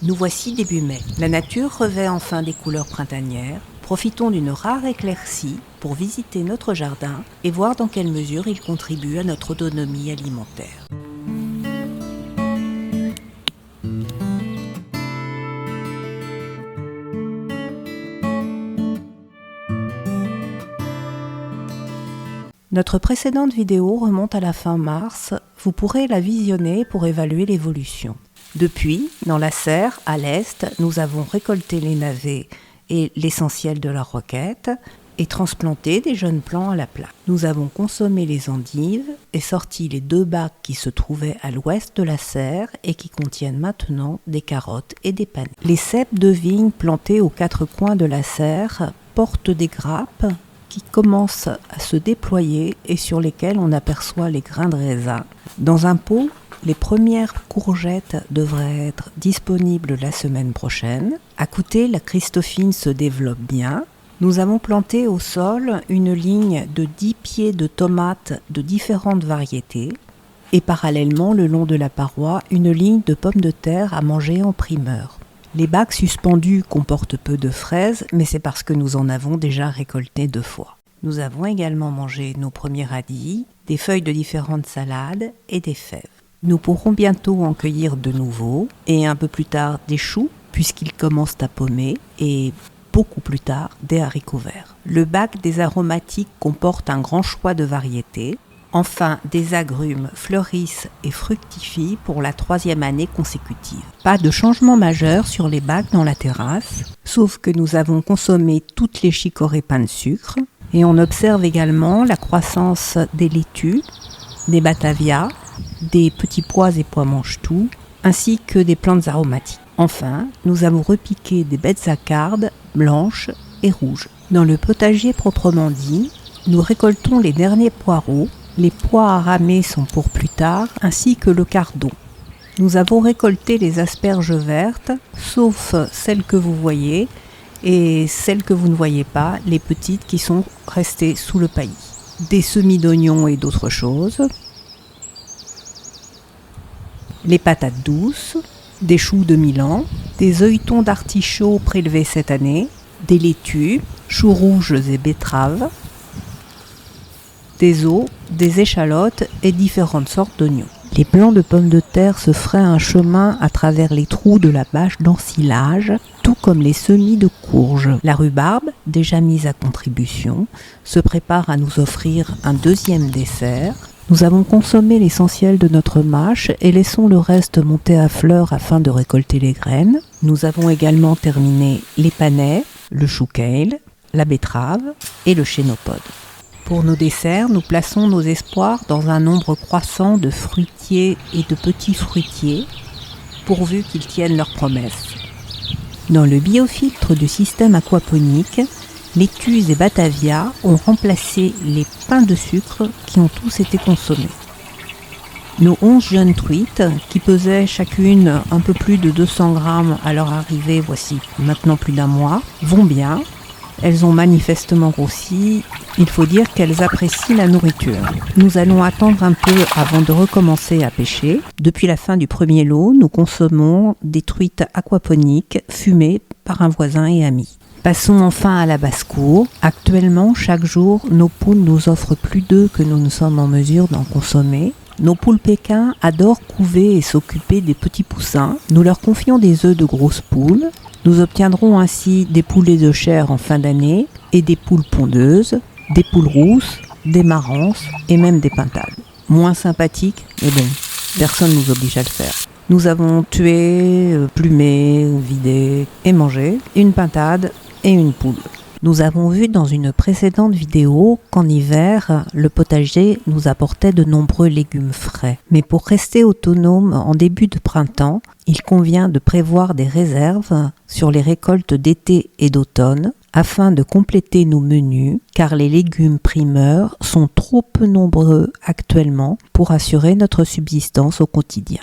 Nous voici début mai. La nature revêt enfin des couleurs printanières. Profitons d'une rare éclaircie pour visiter notre jardin et voir dans quelle mesure il contribue à notre autonomie alimentaire. Notre précédente vidéo remonte à la fin mars. Vous pourrez la visionner pour évaluer l'évolution. Depuis, dans la serre, à l'est, nous avons récolté les navets et l'essentiel de la roquette et transplanté des jeunes plants à la plaque. Nous avons consommé les endives et sorti les 2 bacs qui se trouvaient à l'ouest de la serre et qui contiennent maintenant des carottes et des panais. Les ceps de vigne plantés aux 4 coins de la serre portent des grappes qui commencent à se déployer et sur lesquelles on aperçoit les grains de raisin. Dans un pot, les premières courgettes devraient être disponibles la semaine prochaine. À côté, la Christophine se développe bien. Nous avons planté au sol une ligne de 10 pieds de tomates de différentes variétés et parallèlement, le long de la paroi, une ligne de pommes de terre à manger en primeur. Les bacs suspendus comportent peu de fraises, mais c'est parce que nous en avons déjà récolté 2 fois. Nous avons également mangé nos premiers radis, des feuilles de différentes salades et des fèves. Nous pourrons bientôt en cueillir de nouveaux et un peu plus tard des choux puisqu'ils commencent à pommer et beaucoup plus tard des haricots verts. Le bac des aromatiques comporte un grand choix de variétés. Enfin, des agrumes fleurissent et fructifient pour la 3e année consécutive. Pas de changement majeur sur les bacs dans la terrasse, sauf que nous avons consommé toutes les chicorées pain de sucre et on observe également la croissance des laitues, des batavias, des petits pois et pois mange-tout, ainsi que des plantes aromatiques. Enfin, nous avons repiqué des bêtes à cardes blanches et rouges. Dans le potager proprement dit, nous récoltons les derniers poireaux. Les pois à ramer sont pour plus tard, ainsi que le cardon. Nous avons récolté les asperges vertes, sauf celles que vous voyez, et celles que vous ne voyez pas, les petites qui sont restées sous le paillis. Des semis d'oignons et d'autres choses. Les patates douces, des choux de Milan, des œilletons d'artichaut prélevés cette année, des laitues, choux rouges et betteraves, des os, des échalotes et différentes sortes d'oignons. Les plants de pommes de terre se feraient un chemin à travers les trous de la bâche d'ensilage, tout comme les semis de courges. La rhubarbe, déjà mise à contribution, se prépare à nous offrir un 2e dessert. Nous avons consommé l'essentiel de notre mâche et laissons le reste monter à fleur afin de récolter les graines. Nous avons également terminé les panais, le chou kale, la betterave et le chénopode. Pour nos desserts, nous plaçons nos espoirs dans un nombre croissant de fruitiers et de petits fruitiers, pourvu qu'ils tiennent leurs promesses. Dans le biofiltre du système aquaponique, laitues et batavia ont remplacé les pains de sucre qui ont tous été consommés. Nos 11 jeunes truites, qui pesaient chacune un peu plus de 200 grammes à leur arrivée, voici maintenant plus d'1 mois, vont bien. Elles ont manifestement grossi. Il faut dire qu'elles apprécient la nourriture. Nous allons attendre un peu avant de recommencer à pêcher. Depuis la fin du premier lot, nous consommons des truites aquaponiques fumées par un voisin et ami. Passons enfin à la basse-cour. Actuellement, chaque jour, nos poules nous offrent plus d'œufs que nous ne sommes en mesure d'en consommer. Nos poules pékins adorent couver et s'occuper des petits poussins. Nous leur confions des œufs de grosses poules. Nous obtiendrons ainsi des poulets de chair en fin d'année et des poules pondeuses, des poules rousses, des marances et même des pintades. Moins sympathiques, mais bon, personne ne nous oblige à le faire. Nous avons tué, plumé, vidé et mangé une pintade et une poule. Nous avons vu dans une précédente vidéo qu'en hiver, le potager nous apportait de nombreux légumes frais. Mais pour rester autonome en début de printemps, il convient de prévoir des réserves sur les récoltes d'été et d'automne afin de compléter nos menus, car les légumes primeurs sont trop peu nombreux actuellement pour assurer notre subsistance au quotidien.